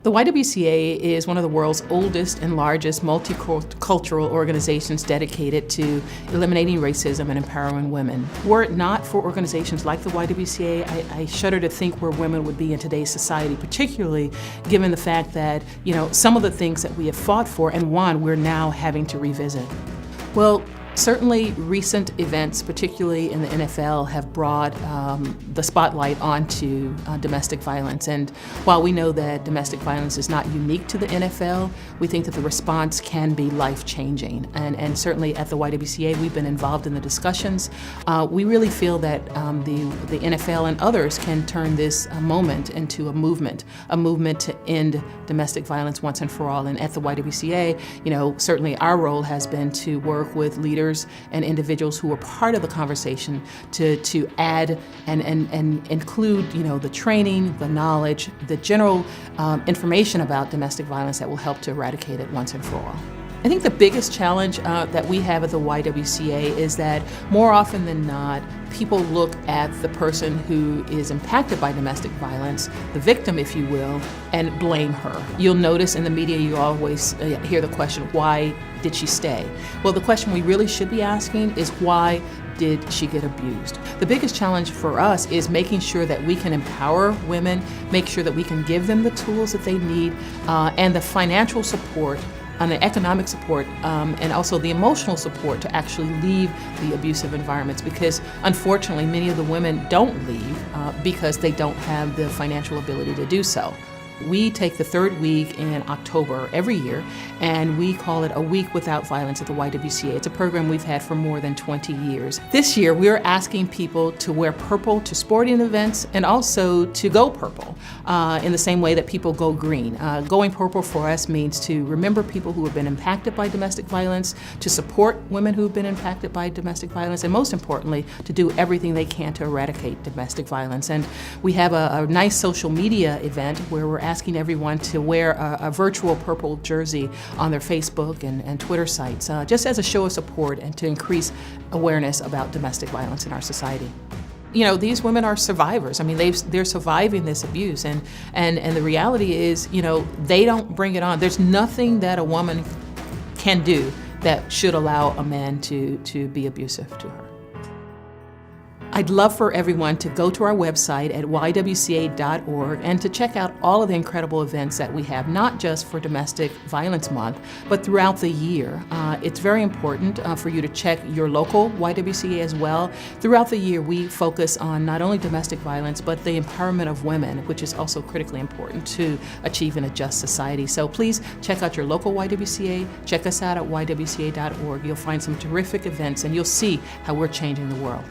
The YWCA is one of the world's oldest and largest multicultural organizations dedicated to eliminating racism and empowering women. Were it not for organizations like the YWCA, I shudder to think where women would be in today's society, particularly given the fact that, some of the things that we have fought for and won, we're now having to revisit. Well, certainly recent events, particularly in the NFL, have brought the spotlight onto domestic violence. And while we know that domestic violence is not unique to the NFL, we think that the response can be life-changing. And certainly at the YWCA, we've been involved in the discussions. We really feel that the NFL and others can turn this moment into a movement to end domestic violence once and for all. And at the YWCA, certainly our role has been to work with leaders and individuals who are part of the conversation to add and include the training, the knowledge, the general information about domestic violence that will help to eradicate it once and for all. I think the biggest challenge that we have at the YWCA is that more often than not, people look at the person who is impacted by domestic violence, the victim, if you will, and blame her. You'll notice in the media you always hear the question, why did she stay? Well, the question we really should be asking is, why did she get abused? The biggest challenge for us is making sure that we can empower women, make sure that we can give them the tools that they need, and the financial support and the economic support, and also the emotional support to actually leave the abusive environments, because unfortunately many of the women don't leave because they don't have the financial ability to do so. We take the third week in October every year, and we call it A Week Without Violence at the YWCA. It's a program we've had for more than 20 years. This year, we're asking people to wear purple to sporting events and also to go purple in the same way that people go green. Going purple for us means to remember people who have been impacted by domestic violence, to support women who have been impacted by domestic violence, and most importantly, to do everything they can to eradicate domestic violence. And we have a nice social media event where we're asking everyone to wear a virtual purple jersey on their Facebook and Twitter sites, just as a show of support and to increase awareness about domestic violence in our society. These women are survivors. I mean, they're surviving this abuse, and the reality is, they don't bring it on. There's nothing that a woman can do that should allow a man to be abusive to her. I'd love for everyone to go to our website at ywca.org and to check out all of the incredible events that we have, not just for Domestic Violence Month, but throughout the year. It's very important for you to check your local YWCA as well. Throughout the year, we focus on not only domestic violence, but the empowerment of women, which is also critically important to achieving a just society. So please check out your local YWCA, check us out at ywca.org. You'll find some terrific events, and you'll see how we're changing the world.